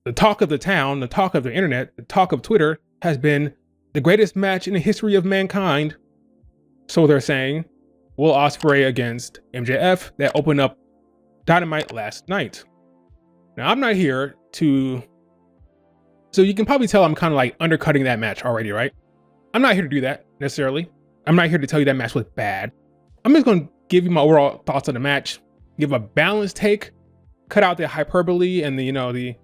The talk of the town, the talk of the internet, the talk of Twitter has been the greatest match in the history of mankind. So they're saying, Will Ospreay against MJF, that opened up Dynamite last night. Now I'm not here to, so you can probably tell I'm kind of like undercutting that match already, right? I'm not here to do that necessarily. I'm not here to tell you that match was bad. I'm just going to give you my overall thoughts on the match, give a balanced take, cut out the hyperbole and the, the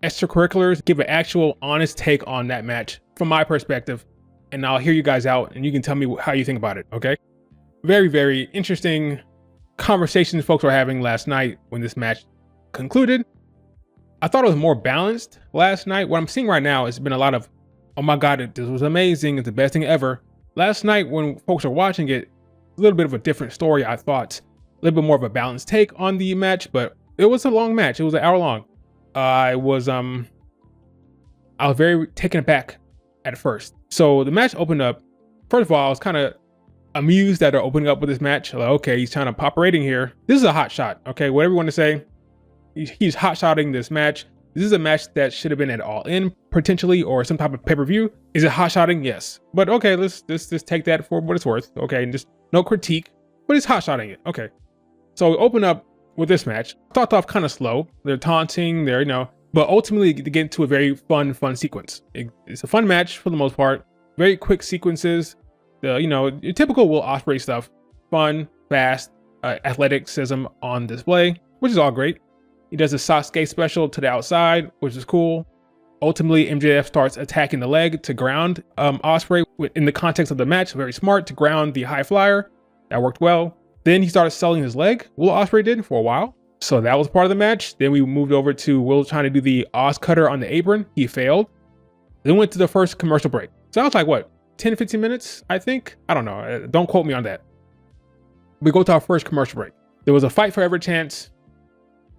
extracurriculars, give an actual honest take on that match from my perspective, and I'll hear you guys out and you can tell me how you think about it, okay? Very, very interesting conversations folks were having last night when this match concluded. I thought it was more balanced last night. What I'm seeing right now has been a lot of, oh my God, this was amazing, it's the best thing ever. Last night when folks are watching it, a little bit of a different story, I thought. A little bit more of a balanced take on the match, but it was a long match. It was an hour long. I was very taken aback at first. So the match opened up. First of all, I was kind of amused that they're opening up with this match. Like, okay, he's trying to pop a rating here. This is a hot shot. Okay, whatever you want to say. He's hot shotting this match. This is a match that should have been at All In potentially, or some type of pay-per-view. Is it hot shotting? Yes. But okay, let's just take that for what it's worth. Okay, and just no critique, but it's hot shotting it. Okay. So we open up with this match. Starts off kind of slow. They're taunting, but ultimately they get into a very fun sequence. It's a fun match for the most part. Very quick sequences. Your typical Will Ospreay stuff. Fun, fast, athleticism on display, which is all great. He does a Sasuke special to the outside, which is cool. Ultimately, MJF starts attacking the leg to ground Ospreay in the context of the match. Very smart to ground the high flyer. That worked well. Then he started selling his leg. Will Ospreay did for a while. So that was part of the match. Then we moved over to Will trying to do the Oz cutter on the apron. He failed. Then went to the first commercial break. So that was like what, 10, 15 minutes, I think? I don't know. Don't quote me on that. We go to our first commercial break. There was a fight for every chance.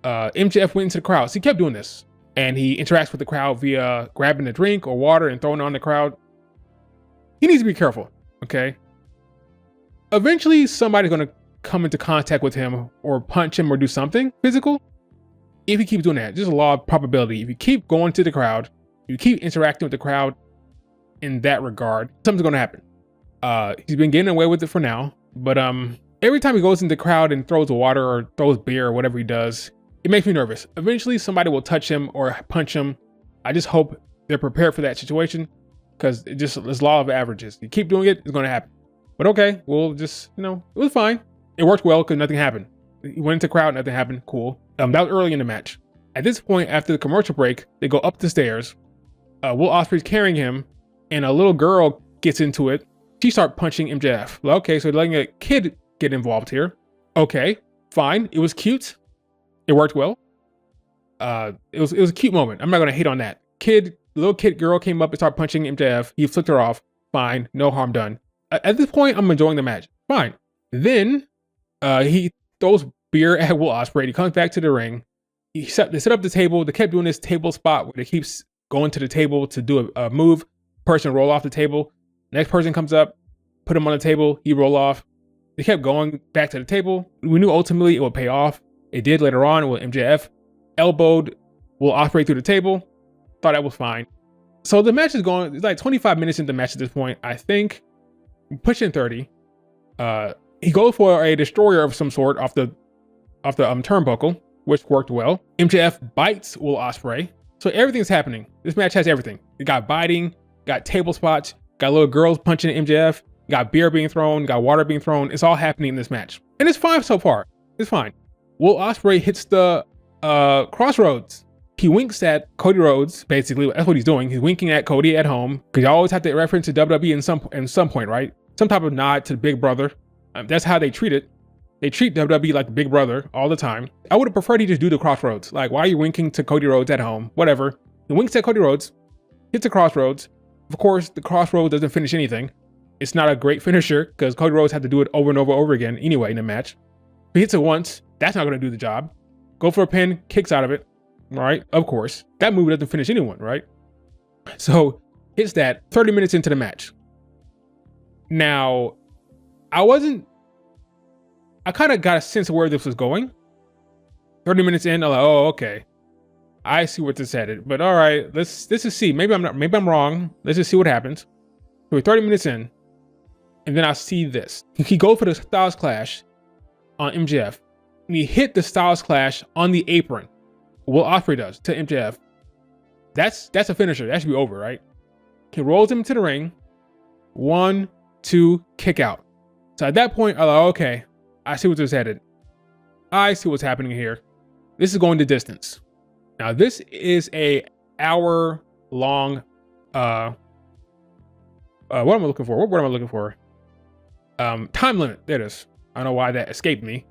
MJF went into the crowd. So he kept doing this. And he interacts with the crowd via grabbing a drink or water and throwing it on the crowd. He needs to be careful, okay? Eventually, somebody's going to come into contact with him or punch him or do something physical. If he keeps doing that, just a law of probability. If you keep going to the crowd, you keep interacting with the crowd in that regard, something's going to happen. He's been getting away with it for now, but every time he goes into the crowd and throws water or throws beer or whatever he does, it makes me nervous. Eventually, somebody will touch him or punch him. I just hope they're prepared for that situation, because it's law of averages. You keep doing it, it's going to happen. But okay, we'll just, it was fine. It worked well because nothing happened. He went into the crowd, nothing happened. Cool. That was early in the match. At this point, after the commercial break, they go up the stairs. Will Ospreay's carrying him, and a little girl gets into it. She starts punching MJF. Well, okay, so they're letting a kid get involved here. Okay, fine. It was cute. It worked well. It was a cute moment. I'm not gonna hate on that. Little kid girl came up and started punching MJF. He flicked her off. Fine, no harm done. At this point, I'm enjoying the match. Fine. Then he throws beer at Will Ospreay. He comes back to the ring. They set up the table. They kept doing this table spot where they keeps going to the table to do a move. Person roll off the table. Next person comes up, put him on the table. He roll off. They kept going back to the table. We knew ultimately it would pay off. It did later on when MJF elbowed Will Ospreay through the table. Thought that was fine. So the match is going, it's like 25 minutes into the match at this point, I think. Pushing 30. He goes for a destroyer of some sort off the turnbuckle, which worked well. MJF bites Will Ospreay. So everything's happening. This match has everything. You got biting, got table spots, got little girls punching MJF, got beer being thrown, got water being thrown. It's all happening in this match. And it's fine so far. It's fine. Will Ospreay hits the crossroads. He winks at Cody Rhodes, basically. That's what he's doing. He's winking at Cody at home, because you always have to reference to WWE in some point, right? Some type of nod to the big brother. That's how they treat it. They treat WWE like the big brother all the time. I would have preferred he just do the crossroads. Like, why are you winking to Cody Rhodes at home? Whatever. He winks at Cody Rhodes, hits the crossroads. Of course, the crossroads doesn't finish anything. It's not a great finisher, because Cody Rhodes had to do it over and over again anyway in the match. If he hits it once, that's not going to do the job. Go for a pin, kicks out of it. Right? Of course. That move doesn't finish anyone, right? So hits that 30 minutes into the match. Now, I kind of got a sense of where this was going. 30 minutes in, I'm like, oh, okay. I see what this headed, but all right, let's just see. Maybe I'm wrong. Let's just see what happens. So we're 30 minutes in, and then I see this. He goes for the Styles Clash on MJF, and he hit the Styles Clash on the apron. Will Ospreay does to MJF. That's a finisher. That should be over, right? He rolls him into the ring. 1, 2, kick out. So at that point, I'm like, okay, I see what this headed. I see what's happening here. This is going the distance. Now this is a hour long. What am I looking for? What am I looking for? Time limit. There it is. I don't know why that escaped me.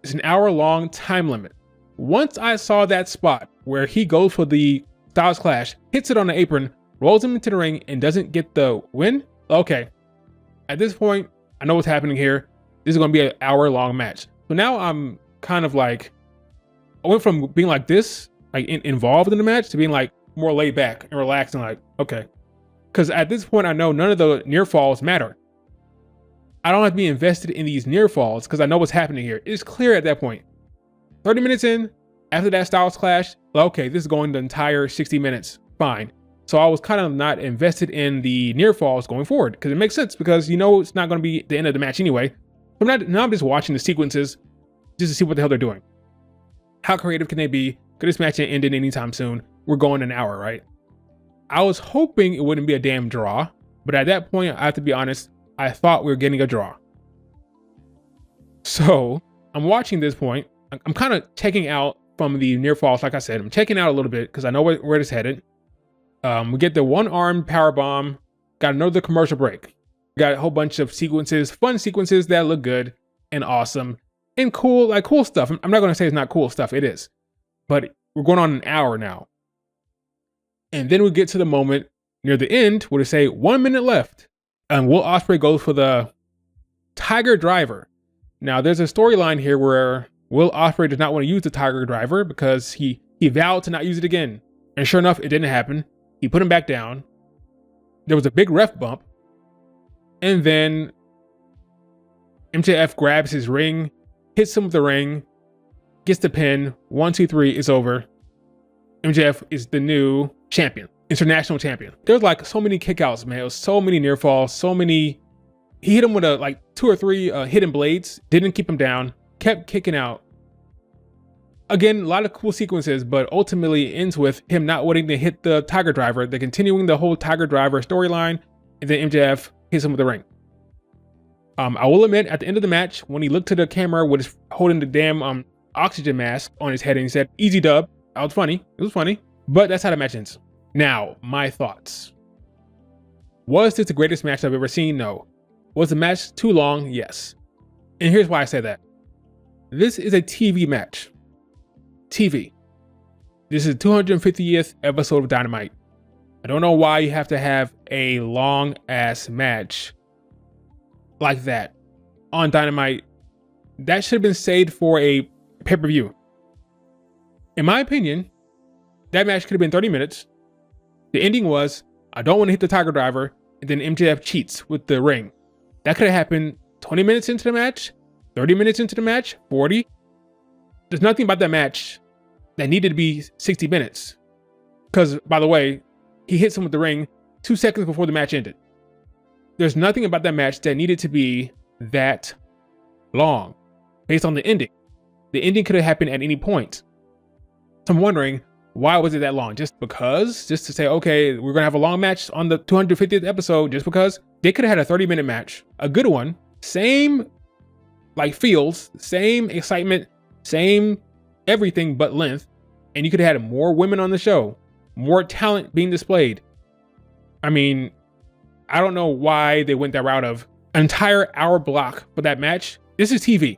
It's an hour long time limit. Once I saw that spot where he goes for the Styles Clash, hits it on the apron, rolls him into the ring, and doesn't get the win. Okay. At this point, I know what's happening here. This is going to be an hour long match. So now I'm kind of like, I went from being like this, like involved in the match, to being like more laid back and relaxed and like, okay. Because at this point, I know none of the near falls matter. I don't have to be invested in these near falls because I know what's happening here. It's clear at that point. 30 minutes in, after that Styles Clash, okay, this is going the entire 60 minutes. Fine. So I was kind of not invested in the near falls going forward because it makes sense because you know it's not going to be the end of the match anyway. Now I'm just watching the sequences just to see what the hell they're doing. How creative can they be? Could this match end anytime soon? We're going an hour, right? I was hoping it wouldn't be a damn draw, but at that point, I have to be honest, I thought we were getting a draw. So I'm watching this point. I'm kind of checking out from the near falls. Like I said, I'm checking out a little bit because I know where it's headed. We get the one-arm power bomb. Got another commercial break. Got a whole bunch of sequences, fun sequences that look good and awesome and cool, like cool stuff. I'm not going to say it's not cool stuff. It is, but we're going on an hour now. And then we get to the moment near the end where they say 1 minute left. And Will Ospreay goes for the Tiger Driver. Now there's a storyline here where Will Ospreay does not want to use the Tiger Driver because he vowed to not use it again. And sure enough, it didn't happen. He put him back down. There was a big ref bump. And then MJF grabs his ring, hits him with the ring, gets the pin. 1, 2, 3, it's over. MJF is the new champion, international champion. There's like so many kickouts, man. It was so many near falls, so many. He hit him with like 2 or 3 hidden blades, didn't keep him down, kept kicking out. Again, a lot of cool sequences, but ultimately ends with him not wanting to hit the Tiger Driver. They're continuing the whole Tiger Driver storyline, and then MJF hits him with the ring. I will admit, at the end of the match, when he looked to the camera with his holding the damn oxygen mask on his head and he said, "Easy dub," that was funny. It was funny, but that's how the match ends. Now, my thoughts. Was this the greatest match I've ever seen? No. Was the match too long? Yes. And here's why I say that. This is a TV match. TV. This is the 250th episode of Dynamite. I don't know why you have to have a long ass match like that on Dynamite. That should have been saved for a pay-per-view. In my opinion, that match could have been 30 minutes. The ending was, I don't want to hit the Tiger Driver, and then MJF cheats with the ring. That could have happened 20 minutes into the match, 30 minutes into the match, 40. There's nothing about that match that needed to be 60 minutes. Because, by the way, he hits him with the ring 2 seconds before the match ended. There's nothing about that match that needed to be that long based on the ending. The ending could have happened at any point. So I'm wondering, why was it that long? Just because? Just to say, okay, we're going to have a long match on the 250th episode just because? They could have had a 30-minute match, a good one, same like feels, same excitement, same everything but length, and you could have had more women on the show, more talent being displayed. I mean, I don't know why they went that route of an entire hour block for that match. This is TV.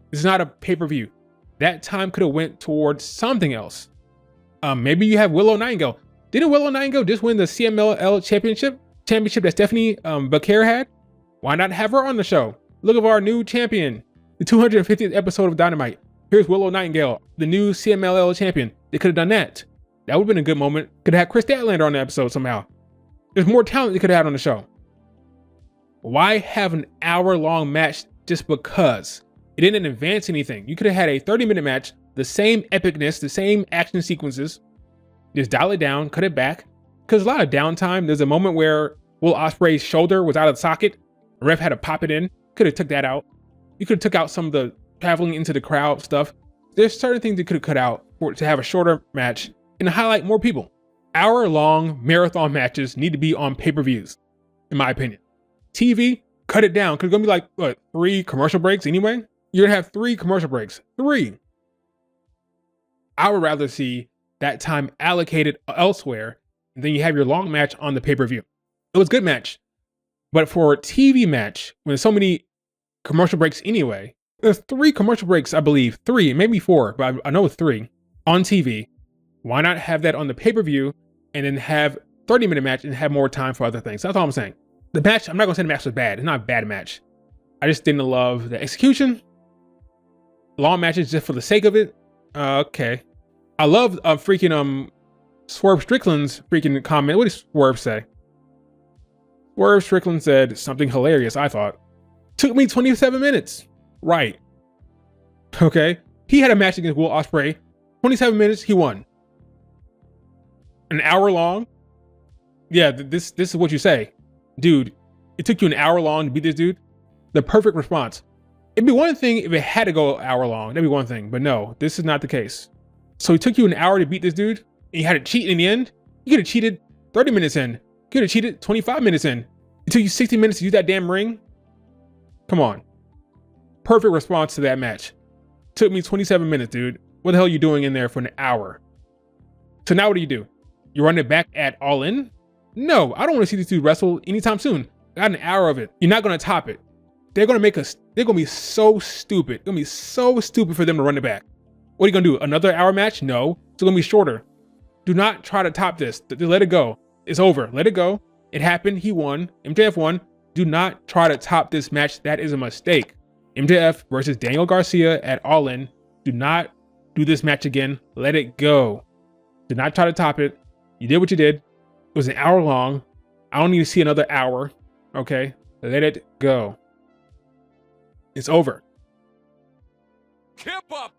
This is not a pay-per-view. That time could have went towards something else. Maybe you have Willow Nightingale. Didn't Willow Nightingale just win the CMLL championship that Stephanie Becerra had? Why not have her on the show? Look at our new champion. The 250th episode of Dynamite. Here's Willow Nightingale, the new CMLL champion. They could have done that. That would have been a good moment. Could have had Chris Statlander on the episode somehow. There's more talent they could have had on the show. Why have an hour-long match just because? It didn't advance anything. You could have had a 30-minute match, the same epicness, the same action sequences, Just dial it down, cut it back. Because a lot of downtime, there's a moment where Will Ospreay's shoulder was out of the socket. The ref had to pop it in. Could have took that out. You could have took out some of the traveling into the crowd stuff. There's certain things you could have cut out to have a shorter match and highlight more people. Hour-long marathon matches need to be on pay-per-views, in my opinion. TV, cut it down. Because it's going to be like, what, 3 commercial breaks anyway? You're going to have 3 commercial breaks. 3. I would rather see that time allocated elsewhere, and then you have your long match on the pay-per-view. It was a good match. But for a TV match, when there's so many commercial breaks anyway, there's 3 commercial breaks, I believe. 3, maybe 4, but I know it's 3 on TV. Why not have that on the pay-per-view and then have 30-minute match and have more time for other things? That's all I'm saying. The match, I'm not going to say the match was bad. It's not a bad match. I just didn't love the execution. Long matches just for the sake of it. Okay. I love freaking Swerve Strickland's freaking comment. What did Swerve say? Swerve Strickland said something hilarious, I thought. Took me 27 minutes. Right. Okay. He had a match against Will Ospreay. 27 minutes, he won. An hour long? Yeah, this is what you say. Dude, it took you an hour long to beat this dude? The perfect response. It'd be one thing if it had to go an hour long. That'd be one thing. But no, this is not the case. So it took you an hour to beat this dude, and you had to cheat in the end? You could have cheated 30 minutes in. You could have cheated 25 minutes in. It took you 60 minutes to use that damn ring? Come on. Perfect response to that match. Took me 27 minutes, dude. What the hell are you doing in there for an hour? So now what do? You run it back at All In? No, I don't want to see these dudes wrestle anytime soon. I got an hour of it. You're not going to top it. They're going to be so stupid. It's going to be so stupid for them to run it back. What are you going to do? Another hour match? No, it's going to be shorter. Do not try to top this. Let it go. It's over. Let it go. It happened. He won. MJF won. Do not try to top this match. That is a mistake. MJF versus Daniel Garcia at All In. Do not do this match again. Let it go. Do not try to top it. You did what you did. It was an hour long. I don't need to see another hour. Okay? Let it go. It's over. Keep up